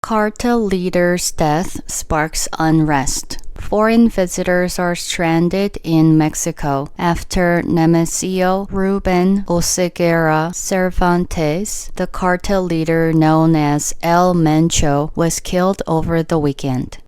Cartel leader's death sparks unrest. Foreign visitors are stranded in Mexico after Nemesio Ruben Oseguera Cervantes, the cartel leader known as El Mencho, was killed over the weekend.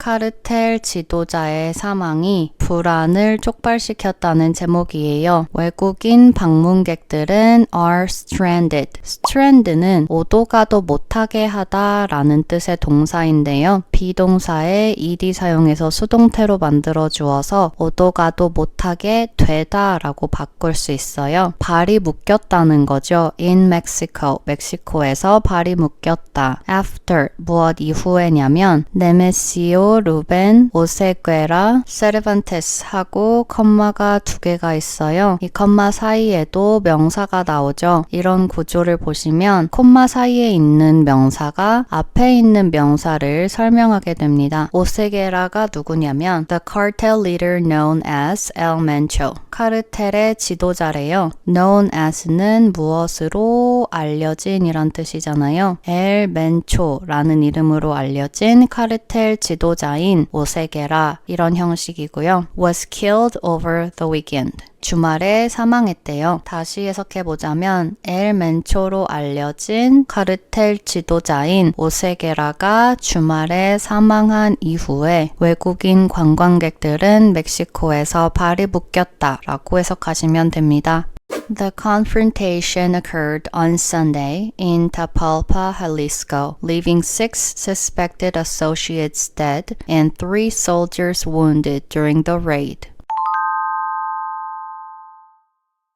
카르텔 지도자의 사망이 불안을 촉발시켰다는 제목이에요. 외국인 방문객들은 are stranded. strand는 오도 가도 못하게 하다 라는 뜻의 동사인데요. 비동사에 ed 사용해서 수동태로 만들어 주어서 오도 가도 못하게 되다 라고 바꿀 수 있어요. 발이 묶였다는 거죠. in Mexico, 멕시코에서 발이 묶였다. after, 무엇 이후에냐면 네메시오 루벤 오세괴라 세르반테스 하고 컴마가 두 개가 있어요. 이 컴마 사이에도 명사가 나오죠. 이런 구조를 보시면 콤마 사이에 있는 명사가 앞에 있는 명사를 설명하게 됩니다. 오세게라가 누구냐면 the cartel leader known as El Mencho. 카르텔의 지도자래요. known as는 무엇으로 알려진 이란 뜻이잖아요. El Mencho라는 이름으로 알려진 카르텔 지도자인 오세게라 이런 형식이고요. was killed over the weekend. 주말에 사망했대요. 다시 해석해보자면 엘 멘초로 알려진 카르텔 지도자인 오세게라가 주말에 사망한 이후에 외국인 관광객들은 멕시코에서 발이 묶였다 라고 해석하시면 됩니다. The confrontation occurred on Sunday in Tapalpa, Jalisco, leaving 6 suspected associates dead and 3 soldiers wounded during the raid.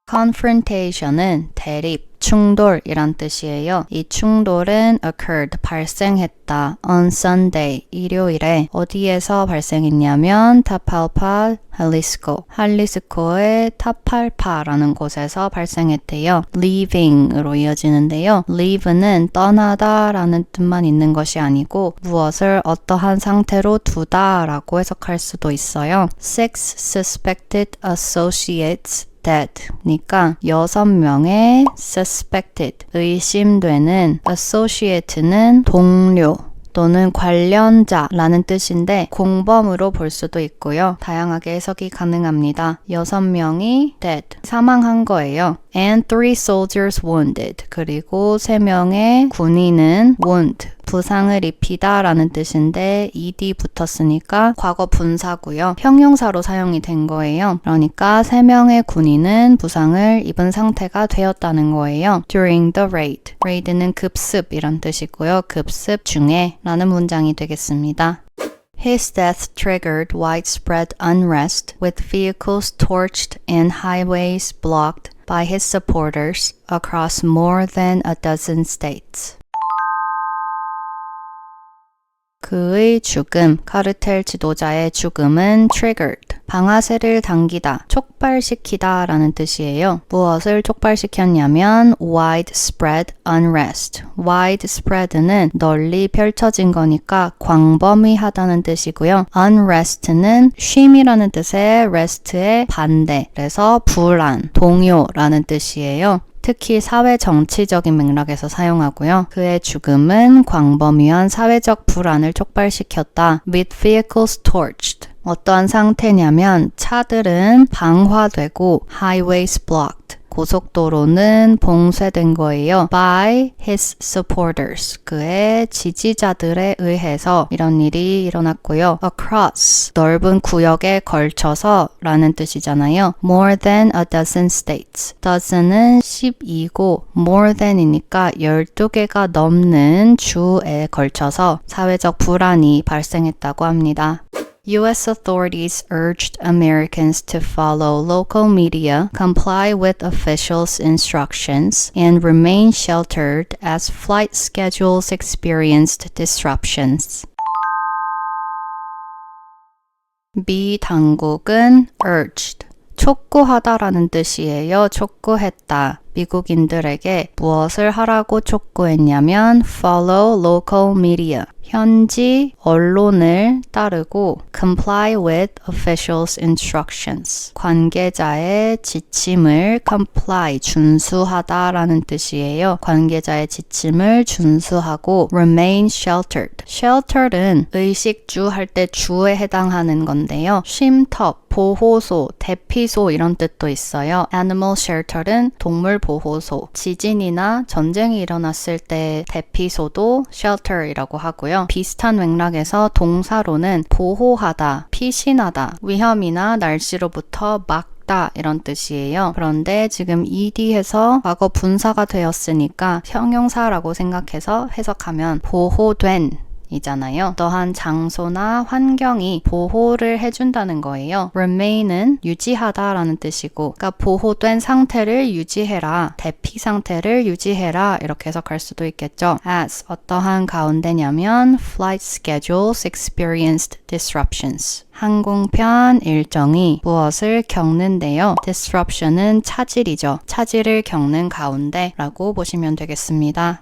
confrontation은 대립, 충돌이란 뜻이에요. 이 충돌은 occurred, 발생했다. on Sunday, 일요일에 어디에서 발생했냐면 타팔파, 할리스코의 타팔파라는 곳에서 발생했대요. leaving으로 이어지는데요. leave는 떠나다 라는 뜻만 있는 것이 아니고 무엇을 어떠한 상태로 두다 라고 해석할 수도 있어요. 6 suspected associates dead. 그러니까 6명의 suspected, 의심되는 associate는 동료 또는 관련자라는 뜻인데 공범으로 볼 수도 있고요. 다양하게 해석이 가능합니다. 6명이 dead, 사망한 거예요. and 3 soldiers wounded. 그리고 3명의 군인은 wound, 부상을 입히다 라는 뜻인데 ed 붙었으니까 과거 분사고요. 형용사로 사용이 된 거예요. 그러니까 3명의 군인은 부상을 입은 상태가 되었다는 거예요. during the raid. raid는 급습이란 뜻이고요. 급습 중에 라는 문장이 되겠습니다. His death triggered widespread unrest with vehicles torched and highways blocked by his supporters across more than a dozen states. 그의 죽음, 카르텔 지도자의 죽음은 triggered, 방아쇠를 당기다, 촉발시키다 라는 뜻이에요. 무엇을 촉발시켰냐면 widespread unrest. widespread는 널리 펼쳐진 거니까 광범위하다는 뜻이고요. unrest는 쉼이라는 뜻의 rest의 반대, 그래서 불안, 동요라는 뜻이에요. 특히 사회 정치적인 맥락에서 사용하고요. 그의 죽음은 광범위한 사회적 불안을 촉발시켰다. with vehicles torched. 어떠한 상태냐면 차들은 방화되고 highways blocked. 고속도로는 봉쇄된 거예요. by his supporters. 그의 지지자들에 의해서 이런 일이 일어났고요. across. 넓은 구역에 걸쳐서 라는 뜻이잖아요. more than a dozen states. dozen은 12고 more than이니까 12개가 넘는 주에 걸쳐서 사회적 불안이 발생했다고 합니다. U.S. authorities urged Americans to follow local media, comply with officials' instructions, and remain sheltered as flight schedules experienced disruptions. 미 당국은 urged, 촉구하다라는 뜻이에요. 촉구했다. 미국인들에게 무엇을 하라고 촉구했냐면 follow local media, 현지 언론을 따르고 comply with officials' instructions. 관계자의 지침을 comply, 준수하다라는 뜻이에요. 관계자의 지침을 준수하고 remain sheltered. sheltered은 의식주 할 때 주에 해당하는 건데요. 쉼터, 보호소, 대피소 이런 뜻도 있어요. Animal shelter는 동물 보호소, 지진이나 전쟁이 일어났을 때 대피소도 shelter이라고 하고요. 비슷한 맥락에서 동사로는 보호하다, 피신하다, 위험이나 날씨로부터 막다 이런 뜻이에요. 그런데 지금 ed해서 과거 분사가 되었으니까 형용사라고 생각해서 해석하면 보호된 이잖아요. 어떠한 장소나 환경이 보호를 해준다는 거예요. remain은 유지하다라는 뜻이고, 그러니까 보호된 상태를 유지해라, 대피 상태를 유지해라 이렇게 해석할 수도 있겠죠. as 어떠한 가운데냐면 flight schedules experienced disruptions. 항공편 일정이 무엇을 겪는데요. disruption은 차질이죠. 차질을 겪는 가운데라고 보시면 되겠습니다.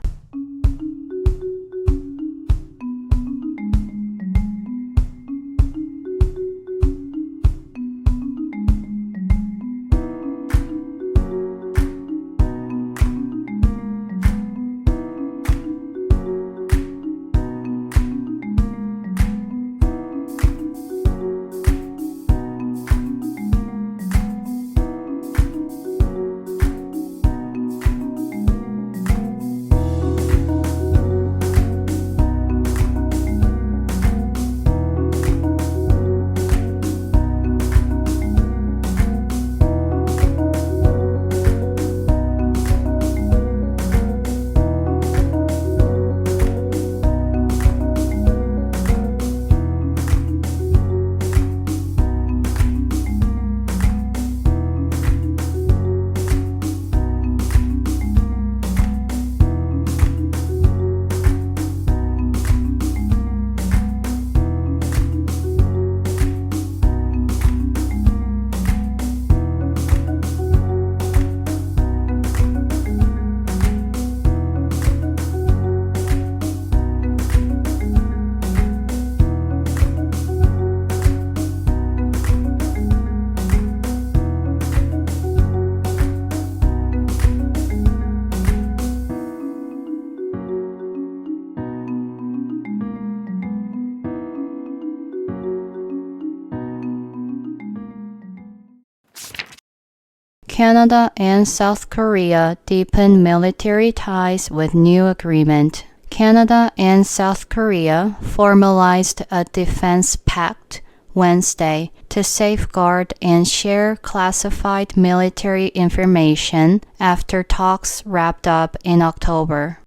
Canada and South Korea deepen military ties with new agreement. Canada and South Korea formalized a defense pact Wednesday to safeguard and share classified military information after talks wrapped up in October.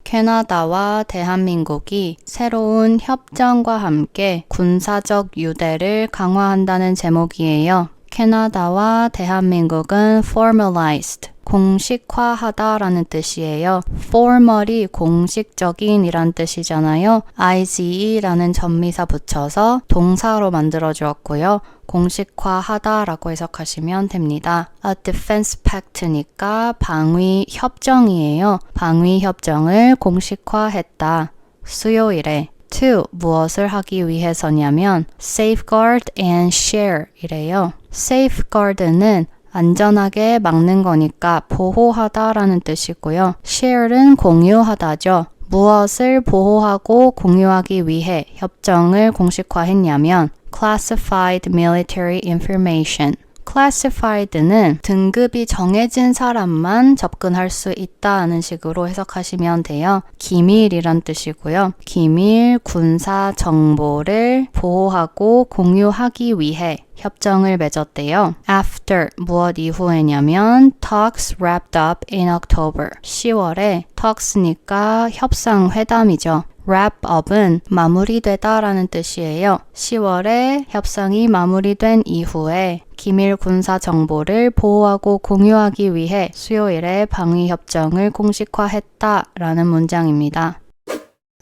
캐나다와 대한민국이 새로운 협정과 함께 군사적 유대를 강화한다는 제목이에요. 캐나다와 대한민국은 formalized, 공식화하다라는 뜻이에요. formal이 공식적인 이란 뜻이잖아요. ize라는 전미사 붙여서 동사로 만들어 주었고요. 공식화하다라고 해석하시면 됩니다. A defense pact니까 방위 협정이에요. 방위 협정을 공식화했다. 수요일에 to 무엇을 하기 위해서냐면 safeguard and share 이래요. safeguard는 안전하게 막는 거니까 보호하다라는 뜻이고요. share는 공유하다죠. 무엇을 보호하고 공유하기 위해 협정을 공식화했냐면 classified military information. classified는 등급이 정해진 사람만 접근할 수 있다는 식으로 해석하시면 돼요. 기밀이란 뜻이고요. 기밀 군사 정보를 보호하고 공유하기 위해 협정을 맺었대요. After 무엇 이후에냐면 talks wrapped up in October. 10월에 talks니까 협상회담이죠. wrap up은 마무리되다라는 뜻이에요. 10월에 협상이 마무리된 이후에 기밀 군사 정보를 보호하고 공유하기 위해 수요일에 방위 협정을 공식화했다라는 문장입니다.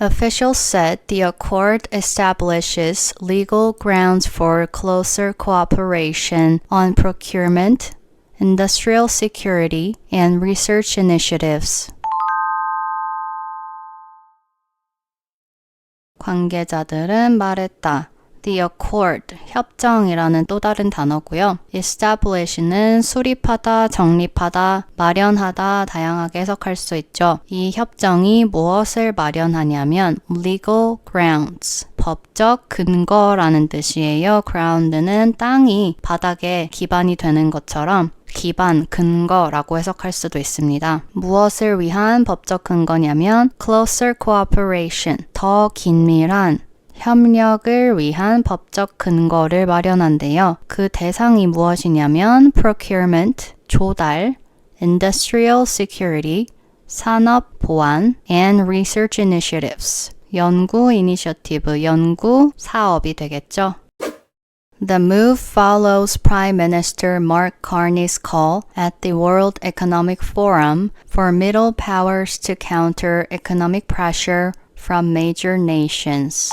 Officials said the accord establishes legal grounds for closer cooperation on procurement, industrial security, and research initiatives. 관계자들은 말했다. The accord, 협정이라는 또 다른 단어고요. establish는 수립하다, 정립하다, 마련하다 다양하게 해석할 수 있죠. 이 협정이 무엇을 마련하냐면 legal grounds, 법적 근거라는 뜻이에요. ground는 땅이 바닥에 기반이 되는 것처럼 기반, 근거라고 해석할 수도 있습니다. 무엇을 위한 법적 근거냐면 closer cooperation, 더 긴밀한 협력을 위한 법적 근거를 마련한대요. 그 대상이 무엇이냐면 procurement, 조달, industrial security, 산업 보안, and research initiatives, 연구 이니셔티브, 연구 사업이 되겠죠. The move follows Prime Minister Mark Carney's call at the World Economic Forum for middle powers to counter economic pressure from major nations.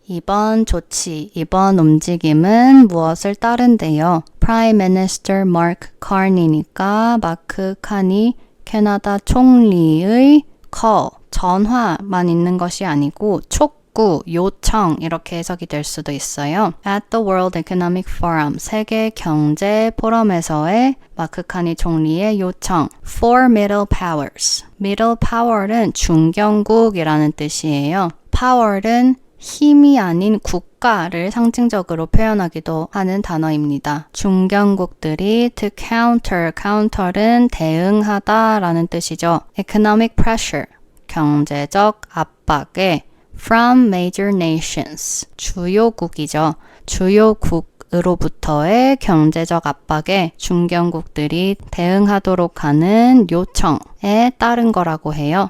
이번 조치, 이번 움직임은 무엇을 따른대요? Prime Minister Mark Carney니까 마크 카니 캐나다 총리의 call, 전화만 있는 것이 아니고 촉구, 요청 이렇게 해석이 될 수도 있어요. At the World Economic Forum, 세계 경제 포럼에서의 마크 카니 총리의 요청. For middle powers. middle power는 중견국이라는 뜻이에요. power는 힘이 아닌 국가를 상징적으로 표현하기도 하는 단어입니다. 중견국들이 to counter, counter는 대응하다 라는 뜻이죠. economic pressure, 경제적 압박에 from major nations, 주요국이죠. 주요국으로부터의 경제적 압박에 중견국들이 대응하도록 하는 요청에 따른 거라고 해요.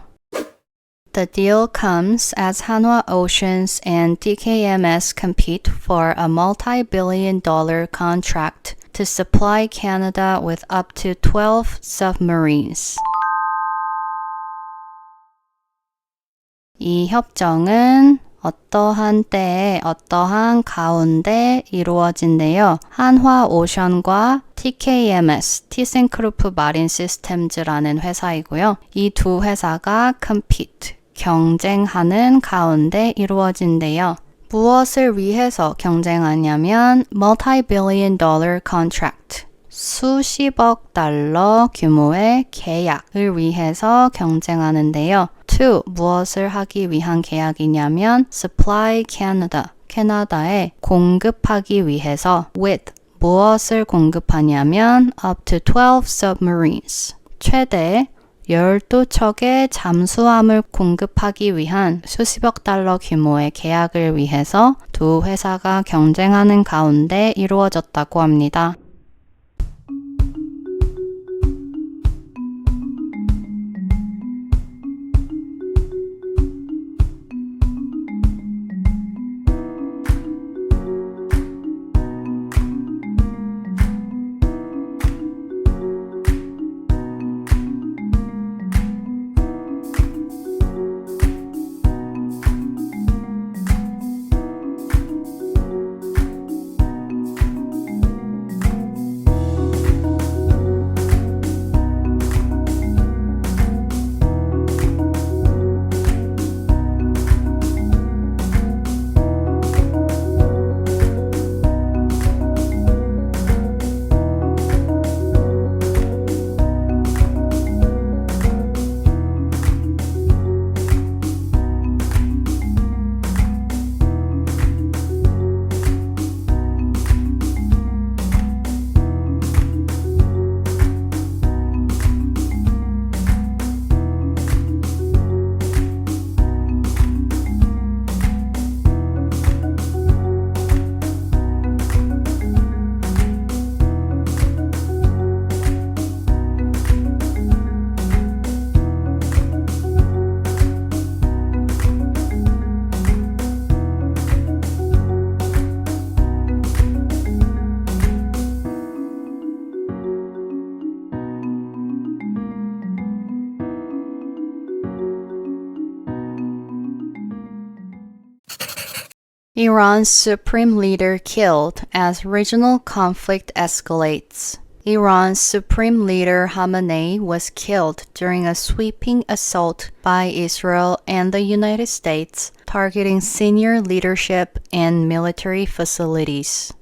The deal comes as Hanwha Oceans and DKMS compete for a multi-billion-dollar contract to supply Canada with up to 12 submarines. 이 협정은 어떠한 때에 어떠한 가운데 이루어진대요. 한화오션과 TKMS, 티센크루프 마린 시스템즈라는 회사이고요. 이 두 회사가 compete, 경쟁하는 가운데 이루어진대요. 무엇을 위해서 경쟁하냐면 multi-billion dollar contract, 수십억 달러 규모의 계약을 위해서 경쟁하는데요. to, 무엇을 하기 위한 계약이냐면 supply Canada, 캐나다에 공급하기 위해서 with, 무엇을 공급하냐면 up to 12 submarines, 최대 12척의 잠수함을 공급하기 위한 수십억 달러 규모의 계약을 위해서 두 회사가 경쟁하는 가운데 이루어졌다고 합니다. Iran's supreme leader killed as regional conflict escalates. Iran's supreme leader Khamenei was killed during a sweeping assault by Israel and the United States, targeting senior leadership and military facilities.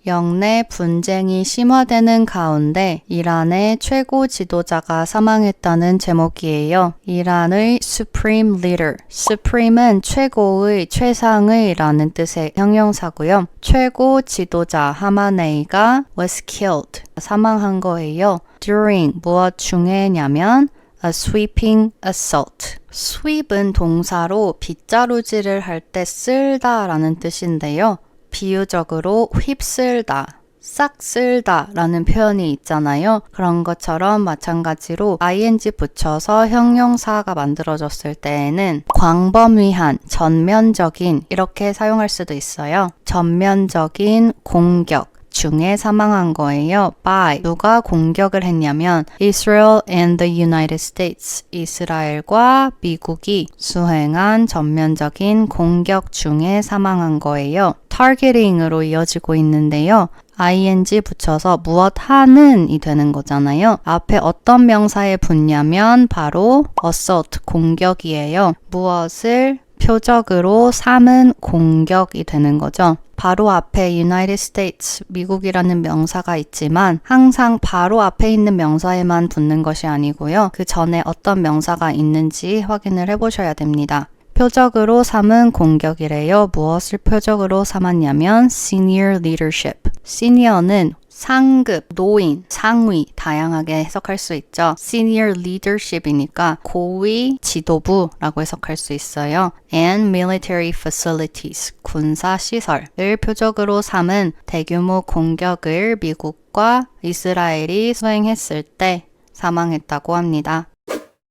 영내 분쟁이 심화되는 가운데 이란의 최고 지도자가 사망했다는 제목이에요. 이란의 Supreme Leader. Supreme은 최고의, 최상의 라는 뜻의 형용사고요. 최고 지도자 하마네이가 was killed. 사망한 거예요. During 무엇 중에냐면 a sweeping assault. sweep은 동사로 빗자루질을 할 때 쓸다 라는 뜻인데요. 비유적으로 휩쓸다, 싹 쓸다 라는 표현이 있잖아요. 그런 것처럼 마찬가지로 ing 붙여서 형용사가 만들어졌을 때에는 광범위한, 전면적인 이렇게 사용할 수도 있어요. 전면적인 공격 중에 사망한 거예요. by 누가 공격을 했냐면 Israel and the United States 이스라엘과 미국이 수행한 전면적인 공격 중에 사망한 거예요. targeting으로 이어지고 있는데요. ing 붙여서 무엇 하는이 되는 거잖아요. 앞에 어떤 명사에 붙냐면 바로 assault 공격이에요. 무엇을 표적으로 삼은 공격이 되는 거죠. 바로 앞에 United States, 미국이라는 명사가 있지만 항상 바로 앞에 있는 명사에만 붙는 것이 아니고요. 그 전에 어떤 명사가 있는지 확인을 해보셔야 됩니다. 표적으로 삼은 공격이래요. 무엇을 표적으로 삼았냐면 senior leadership. senior는 상급, 노인, 상위 다양하게 해석할 수 있죠. Senior leadership이니까 고위 지도부라고 해석할 수 있어요. And military facilities, 군사 시설을 표적으로 삼은 대규모 공격을 미국과 이스라엘이 수행했을 때 사망했다고 합니다.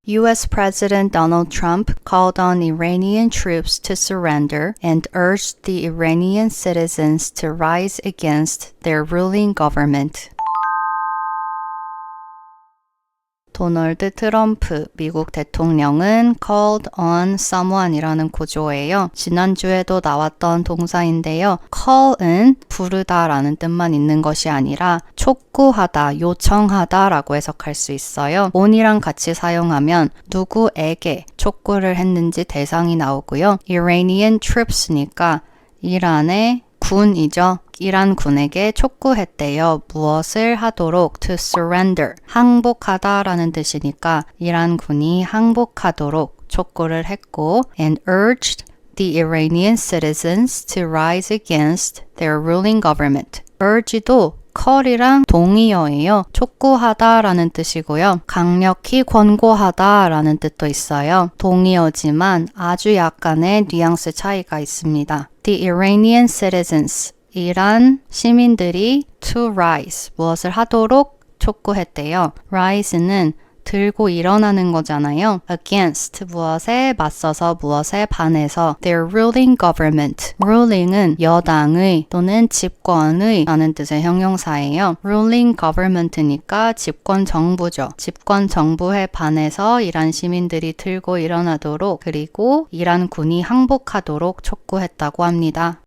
U.S. President Donald Trump called on Iranian troops to surrender and urged the Iranian citizens to rise against their ruling government. 도널드 트럼프 미국 대통령은 called on someone이라는 구조예요. 지난주에도 나왔던 동사인데요. call은 부르다라는 뜻만 있는 것이 아니라 촉구하다, 요청하다 라고 해석할 수 있어요. on이랑 같이 사용하면 누구에게 촉구를 했는지 대상이 나오고요. Iranian troops니까 이란의 군이죠. 이란 군에게 촉구했대요. 무엇을 하도록 to surrender. 항복하다라는 뜻이니까 이란 군이 항복하도록 촉구를 했고 and urged the Iranian citizens to rise against their ruling government. urge도 call이랑 동의어예요. 촉구하다라는 뜻이고요. 강력히 권고하다라는 뜻도 있어요. 동의어지만 아주 약간의 뉘앙스 차이가 있습니다. The Iranian citizens, 이란 시민들이 to rise, 무엇을 하도록 촉구했대요. rise는 들고 일어나는 거잖아요. against, 무엇에 맞서서 무엇에 반해서 their ruling government. ruling은 여당의 또는 집권의 라는 뜻의 형용사예요. ruling government니까 집권 정부죠. 집권 정부에 반해서 이란 시민들이 들고 일어나도록 그리고 이란 군이 항복하도록 촉구했다고 합니다.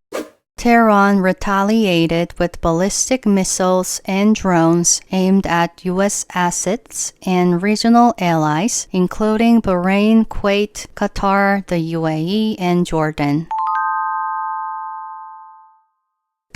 Tehran retaliated with ballistic missiles and drones aimed at U.S. assets and regional allies, including Bahrain, Kuwait, Qatar, the UAE, and Jordan.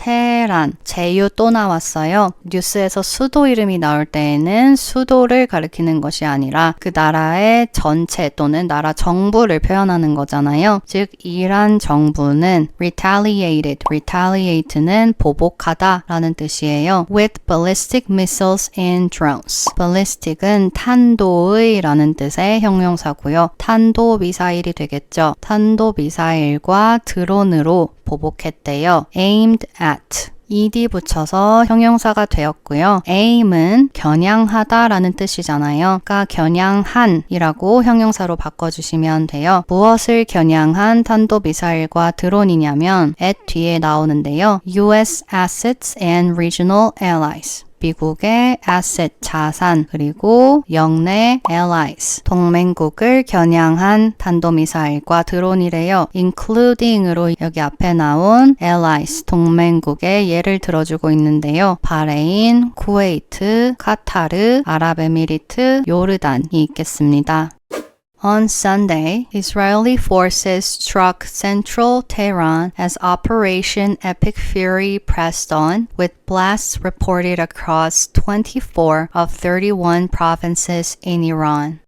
테헤란, 제유 또 나왔어요. 뉴스에서 수도 이름이 나올 때에는 수도를 가리키는 것이 아니라 그 나라의 전체 또는 나라 정부를 표현하는 거잖아요. 즉 이란 정부는 retaliate는 보복하다 라는 뜻이에요. with ballistic missiles and drones. ballistic은 탄도의 라는 뜻의 형용사고요. 탄도 미사일이 되겠죠. 탄도 미사일과 드론으로 보복했대요. aimed at. ed 붙여서 형용사가 되었고요. aim은 겨냥하다 라는 뜻이잖아요. 그러니까 겨냥한이라고 형용사로 바꿔주시면 돼요. 무엇을 겨냥한 탄도미사일과 드론이냐면 at 뒤에 나오는데요. US assets and regional allies. 미국의 asset, 자산, 그리고 영내 allies, 동맹국을 겨냥한 탄도미사일과 드론이래요. including으로 여기 앞에 나온 allies, 동맹국의 예를 들어주고 있는데요. 바레인, 쿠웨이트, 카타르, 아랍에미리트, 요르단이 있겠습니다. On Sunday, Israeli forces struck central Tehran as Operation Epic Fury pressed on, with blasts reported across 24 of 31 provinces in Iran.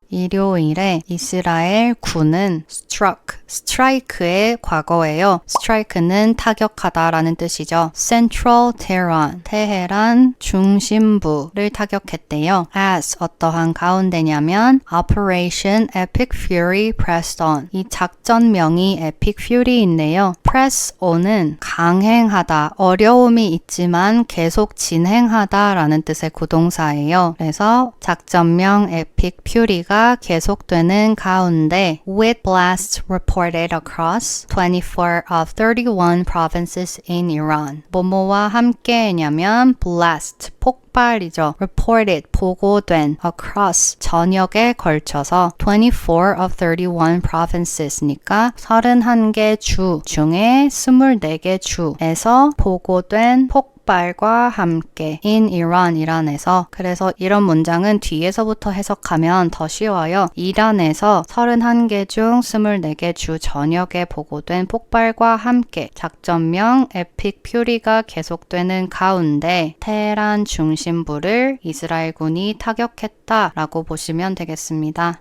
일요일에 이스라엘 군은 struck, strike의 과거예요. strike는 타격하다라는 뜻이죠. Central Tehran, 테헤란 중심부를 타격했대요. as 어떠한 가운데냐면 Operation Epic Fury pressed on. 이 작전명이 Epic Fury인데요. press on은 강행하다, 어려움이 있지만 계속 진행하다라는 뜻의 구동사예요. 그래서 작전명 Epic Fury가 계속되는 가운데 with blasts reported across 24 of 31 provinces in Iran. 뭐뭐와 함께냐면 blast, 폭발이죠. reported, 보고된, across, 전역에 걸쳐서 24 of 31 provinces니까 31개 주 중에 24개 주에서 보고된 폭발과 함께 in Iran, 이란에서. 그래서 이런 문장은 뒤에서부터 해석하면 더 쉬워요. 이란에서 31개 중 24개 주 전역에 보고된 폭발과 함께 작전명 에픽 퓨리가 계속되는 가운데 테헤란 중심부를 이스라엘군이 타격했다라고 보시면 되겠습니다.